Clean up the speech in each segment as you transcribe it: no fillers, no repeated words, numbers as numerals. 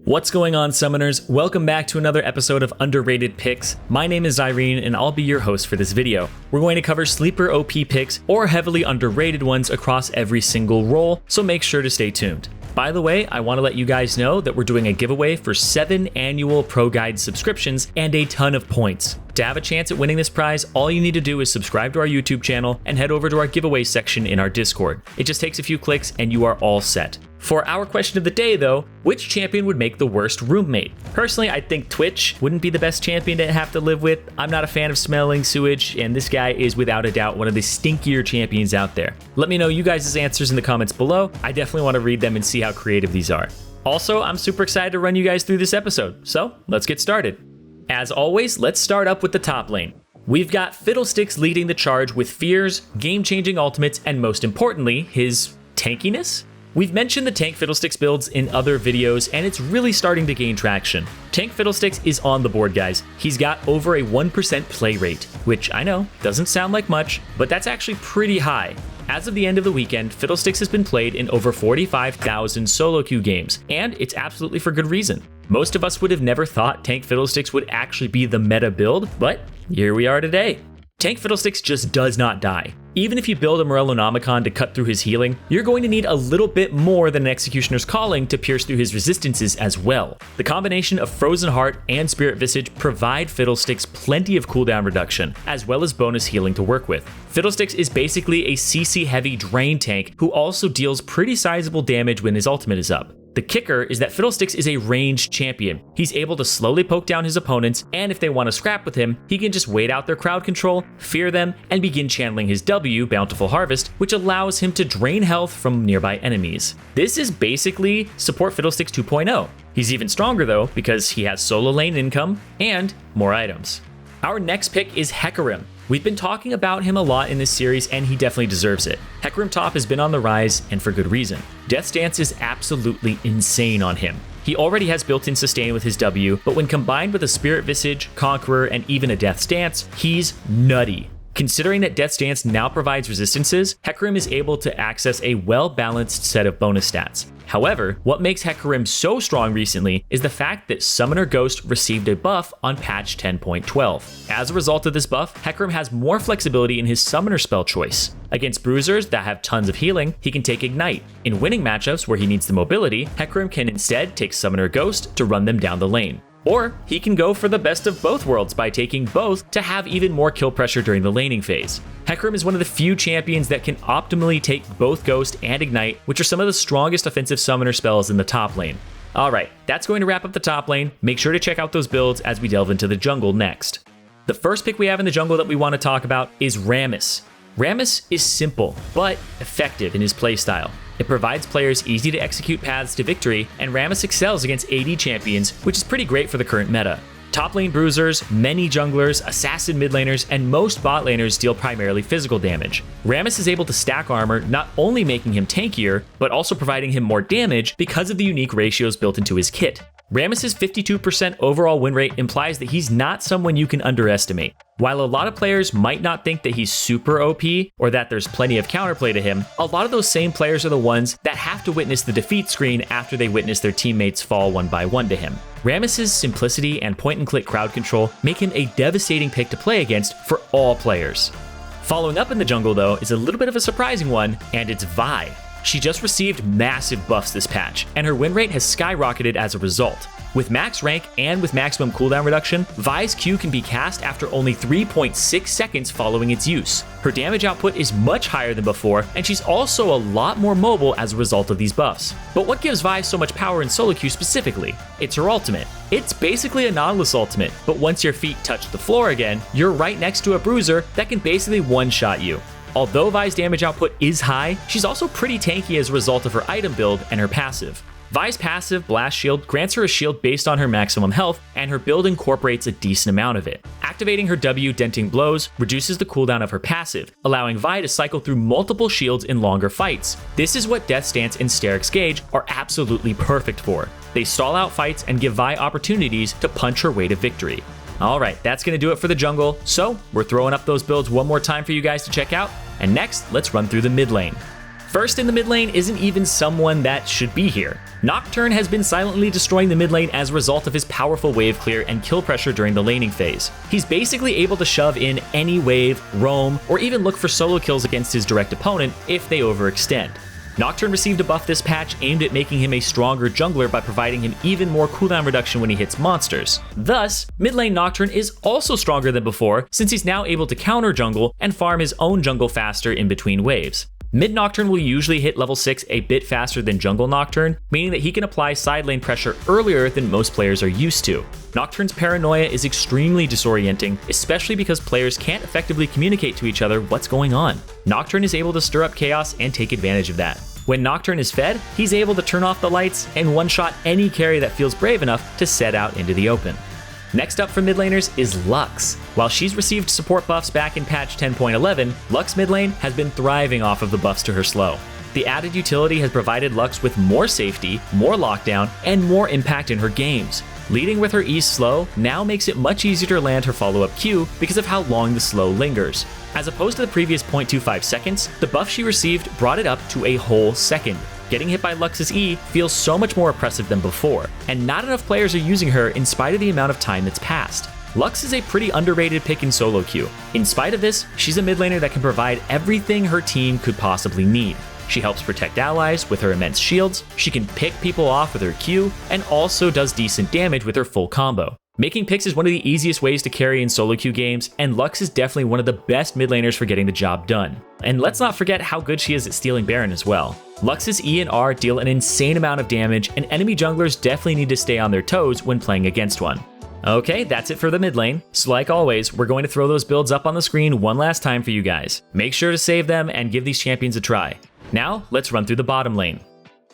What's going on, Summoners? Welcome back to another episode of Underrated Picks. My name is Irene and I'll be your host for this video. We're going to cover sleeper OP picks or heavily underrated ones across every single role, so make sure to stay tuned. By the way, I want to let you guys know that we're doing a giveaway for 7 annual ProGuides subscriptions and a ton of points. To have a chance at winning this prize, all you need to do is subscribe to our YouTube channel and head over to our giveaway section in our Discord. It just takes a few clicks and you are all set. For our question of the day though, which champion would make the worst roommate? Personally, I think Twitch wouldn't be the best champion to have to live with. I'm not a fan of smelling sewage, and this guy is without a doubt one of the stinkier champions out there. Let me know you guys' answers in the comments below. I definitely want to read them and see how creative these are. Also, I'm super excited to run you guys through this episode, so let's get started. As always, let's start up with the top lane. We've got Fiddlesticks leading the charge with fears, game-changing ultimates, and most importantly, his tankiness? We've mentioned the Tank Fiddlesticks builds in other videos, and it's really starting to gain traction. Tank Fiddlesticks is on the board, guys. He's got over a 1% play rate, which I know doesn't sound like much, but that's actually pretty high. As of the end of the weekend, Fiddlesticks has been played in over 45,000 solo queue games, and it's absolutely for good reason. Most of us would have never thought Tank Fiddlesticks would actually be the meta build, but here we are today. Tank Fiddlesticks just does not die. Even if you build a Morellonomicon to cut through his healing, you're going to need a little bit more than an Executioner's Calling to pierce through his resistances as well. The combination of Frozen Heart and Spirit Visage provide Fiddlesticks plenty of cooldown reduction, as well as bonus healing to work with. Fiddlesticks is basically a CC-heavy drain tank who also deals pretty sizable damage when his ultimate is up. The kicker is that Fiddlesticks is a ranged champion. He's able to slowly poke down his opponents, and if they want to scrap with him, he can just wait out their crowd control, fear them, and begin channeling his W, Bountiful Harvest, which allows him to drain health from nearby enemies. This is basically Support Fiddlesticks 2.0. He's even stronger though, because he has solo lane income and more items. Our next pick is Hecarim. We've been talking about him a lot in this series, and he definitely deserves it. Hecarim top has been on the rise, and for good reason. Death's Dance is absolutely insane on him. He already has built-in sustain with his W, but when combined with a Spirit Visage, Conqueror, and even a Death's Dance, he's nutty. Considering that Death's Dance now provides resistances, Hecarim is able to access a well-balanced set of bonus stats. However, what makes Hecarim so strong recently is the fact that Summoner Ghost received a buff on patch 10.12. As a result of this buff, Hecarim has more flexibility in his summoner spell choice. Against bruisers that have tons of healing, he can take Ignite. In winning matchups where he needs the mobility, Hecarim can instead take Summoner Ghost to run them down the lane. Or he can go for the best of both worlds by taking both to have even more kill pressure during the laning phase. Hecarim is one of the few champions that can optimally take both Ghost and Ignite, which are some of the strongest offensive summoner spells in the top lane. Alright, that's going to wrap up the top lane. Make sure to check out those builds as we delve into the jungle next. The first pick we have in the jungle that we want to talk about is Rammus. Rammus is simple, but effective in his playstyle. It provides players easy to execute paths to victory, and Rammus excels against AD champions, which is pretty great for the current meta. Top lane bruisers, many junglers, assassin mid laners, and most bot laners deal primarily physical damage. Rammus is able to stack armor, not only making him tankier, but also providing him more damage because of the unique ratios built into his kit. Rammus's 52% overall win rate implies that he's not someone you can underestimate. While a lot of players might not think that he's super OP or that there's plenty of counterplay to him, a lot of those same players are the ones that have to witness the defeat screen after they witness their teammates fall one by one to him. Rammus's simplicity and point-and-click crowd control make him a devastating pick to play against for all players. Following up in the jungle though is a little bit of a surprising one, and it's Vi. She just received massive buffs this patch, and her win rate has skyrocketed as a result. With max rank and with maximum cooldown reduction, Vi's Q can be cast after only 3.6 seconds following its use. Her damage output is much higher than before, and she's also a lot more mobile as a result of these buffs. But what gives Vi so much power in solo queue specifically? It's her ultimate. It's basically a Nautilus ultimate, but once your feet touch the floor again, you're right next to a bruiser that can basically one-shot you. Although Vi's damage output is high, she's also pretty tanky as a result of her item build and her passive. Vi's passive, Blast Shield, grants her a shield based on her maximum health, and her build incorporates a decent amount of it. Activating her W, Denting Blows, reduces the cooldown of her passive, allowing Vi to cycle through multiple shields in longer fights. This is what Death's Dance and Steric's Gauge are absolutely perfect for. They stall out fights and give Vi opportunities to punch her way to victory. Alright, that's going to do it for the jungle, so we're throwing up those builds one more time for you guys to check out, and next, let's run through the mid lane. First in the mid lane isn't even someone that should be here. Nocturne has been silently destroying the mid lane as a result of his powerful wave clear and kill pressure during the laning phase. He's basically able to shove in any wave, roam, or even look for solo kills against his direct opponent if they overextend. Nocturne received a buff this patch aimed at making him a stronger jungler by providing him even more cooldown reduction when he hits monsters. Thus, mid lane Nocturne is also stronger than before since he's now able to counter jungle and farm his own jungle faster in between waves. Mid Nocturne will usually hit level 6 a bit faster than jungle Nocturne, meaning that he can apply side lane pressure earlier than most players are used to. Nocturne's paranoia is extremely disorienting, especially because players can't effectively communicate to each other what's going on. Nocturne is able to stir up chaos and take advantage of that. When Nocturne is fed, he's able to turn off the lights and one-shot any carry that feels brave enough to set out into the open. Next up for mid laners is Lux. While she's received support buffs back in patch 10.11, Lux mid lane has been thriving off of the buffs to her slow. The added utility has provided Lux with more safety, more lockdown, and more impact in her games. Leading with her E's slow now makes it much easier to land her follow-up Q because of how long the slow lingers. As opposed to the previous 0.25 seconds, the buff she received brought it up to a whole second. Getting hit by Lux's E feels so much more oppressive than before, and not enough players are using her in spite of the amount of time that's passed. Lux is a pretty underrated pick in solo queue. In spite of this, she's a mid laner that can provide everything her team could possibly need. She helps protect allies with her immense shields, she can pick people off with her Q, and also does decent damage with her full combo. Making picks is one of the easiest ways to carry in solo queue games, and Lux is definitely one of the best mid laners for getting the job done. And let's not forget how good she is at stealing Baron as well. Lux's E and R deal an insane amount of damage, and enemy junglers definitely need to stay on their toes when playing against one. Okay, that's it for the mid lane. So like always, we're going to throw those builds up on the screen one last time for you guys. Make sure to save them and give these champions a try. Now, let's run through the bottom lane.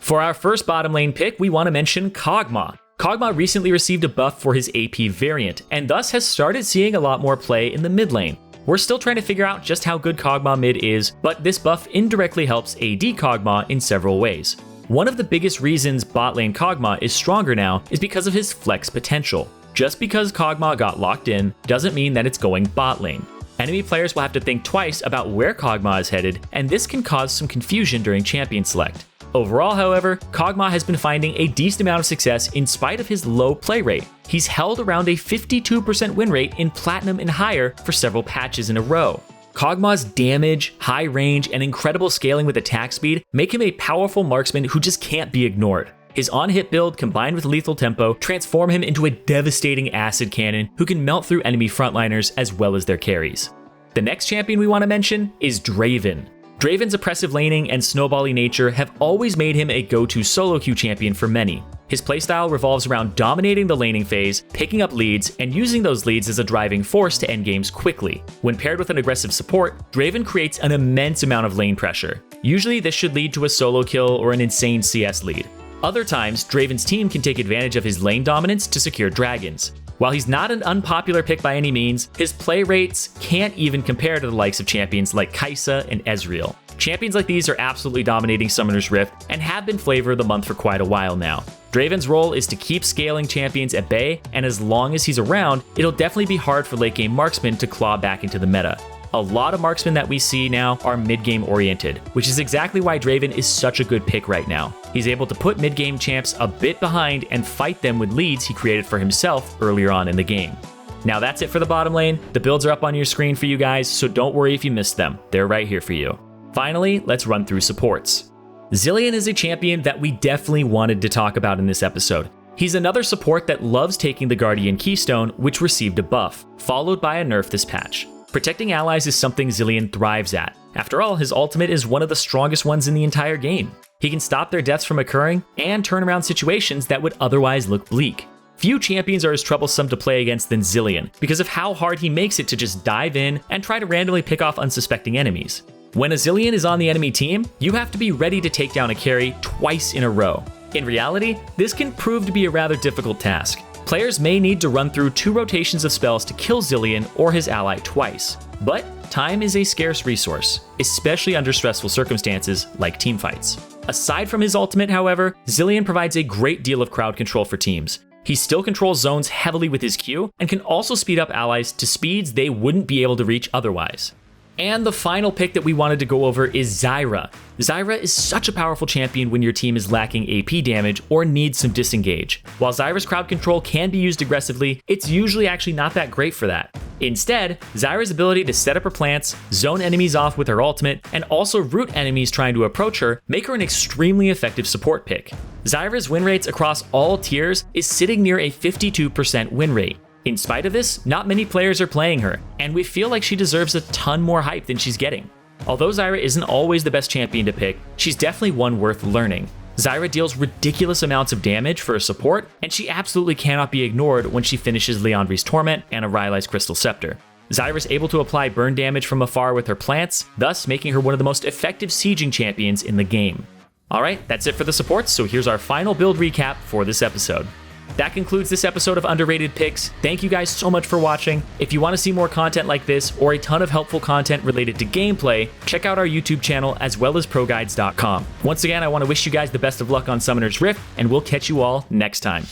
For our first bottom lane pick, we want to mention Kog'Maw. Kog'Maw recently received a buff for his AP variant, and thus has started seeing a lot more play in the mid lane. We're still trying to figure out just how good Kog'Maw mid is, but this buff indirectly helps AD Kog'Maw in several ways. One of the biggest reasons bot lane Kog'Maw is stronger now is because of his flex potential. Just because Kog'Maw got locked in doesn't mean that it's going bot lane. Enemy players will have to think twice about where Kog'Maw is headed, and this can cause some confusion during champion select. Overall, however, Kog'Maw has been finding a decent amount of success in spite of his low play rate. He's held around a 52% win rate in Platinum and higher for several patches in a row. Kog'Maw's damage, high range, and incredible scaling with attack speed make him a powerful marksman who just can't be ignored. His on-hit build combined with lethal tempo transform him into a devastating acid cannon who can melt through enemy frontliners as well as their carries. The next champion we want to mention is Draven. Draven's oppressive laning and snowbally nature have always made him a go-to solo queue champion for many. His playstyle revolves around dominating the laning phase, picking up leads, and using those leads as a driving force to end games quickly. When paired with an aggressive support, Draven creates an immense amount of lane pressure. Usually this should lead to a solo kill or an insane CS lead. Other times, Draven's team can take advantage of his lane dominance to secure dragons. While he's not an unpopular pick by any means, his play rates can't even compare to the likes of champions like Kai'Sa and Ezreal. Champions like these are absolutely dominating Summoner's Rift and have been flavor of the month for quite a while now. Draven's role is to keep scaling champions at bay, and as long as he's around, it'll definitely be hard for late game marksmen to claw back into the meta. A lot of marksmen that we see now are mid-game oriented, which is exactly why Draven is such a good pick right now. He's able to put mid-game champs a bit behind and fight them with leads he created for himself earlier on in the game. Now that's it for the bottom lane. The builds are up on your screen for you guys, so don't worry if you missed them. They're right here for you. Finally, let's run through supports. Zilean is a champion that we definitely wanted to talk about in this episode. He's another support that loves taking the Guardian Keystone, which received a buff, followed by a nerf this patch. Protecting allies is something Zilean thrives at. After all, his ultimate is one of the strongest ones in the entire game. He can stop their deaths from occurring and turn around situations that would otherwise look bleak. Few champions are as troublesome to play against than Zilean because of how hard he makes it to just dive in and try to randomly pick off unsuspecting enemies. When a Zilean is on the enemy team, you have to be ready to take down a carry twice in a row. In reality, this can prove to be a rather difficult task. Players may need to run through 2 rotations of spells to kill Zilean or his ally twice. But time is a scarce resource, especially under stressful circumstances like teamfights. Aside from his ultimate, however, Zilean provides a great deal of crowd control for teams. He still controls zones heavily with his Q and can also speed up allies to speeds they wouldn't be able to reach otherwise. And the final pick that we wanted to go over is Zyra. Zyra is such a powerful champion when your team is lacking AP damage or needs some disengage. While Zyra's crowd control can be used aggressively, it's usually actually not that great for that. Instead, Zyra's ability to set up her plants, zone enemies off with her ultimate, and also root enemies trying to approach her make her an extremely effective support pick. Zyra's win rates across all tiers is sitting near a 52% win rate. In spite of this, not many players are playing her, and we feel like she deserves a ton more hype than she's getting. Although Zyra isn't always the best champion to pick, she's definitely one worth learning. Zyra deals ridiculous amounts of damage for a support, and she absolutely cannot be ignored when she finishes Liandry's Torment and a Rylai's Crystal Scepter. Zyra's able to apply burn damage from afar with her plants, thus making her one of the most effective sieging champions in the game. Alright, that's it for the supports, so here's our final build recap for this episode. That concludes this episode of Underrated Picks. Thank you guys so much for watching. If you want to see more content like this or a ton of helpful content related to gameplay, check out our YouTube channel as well as ProGuides.com. Once again, I want to wish you guys the best of luck on Summoner's Rift, and we'll catch you all next time.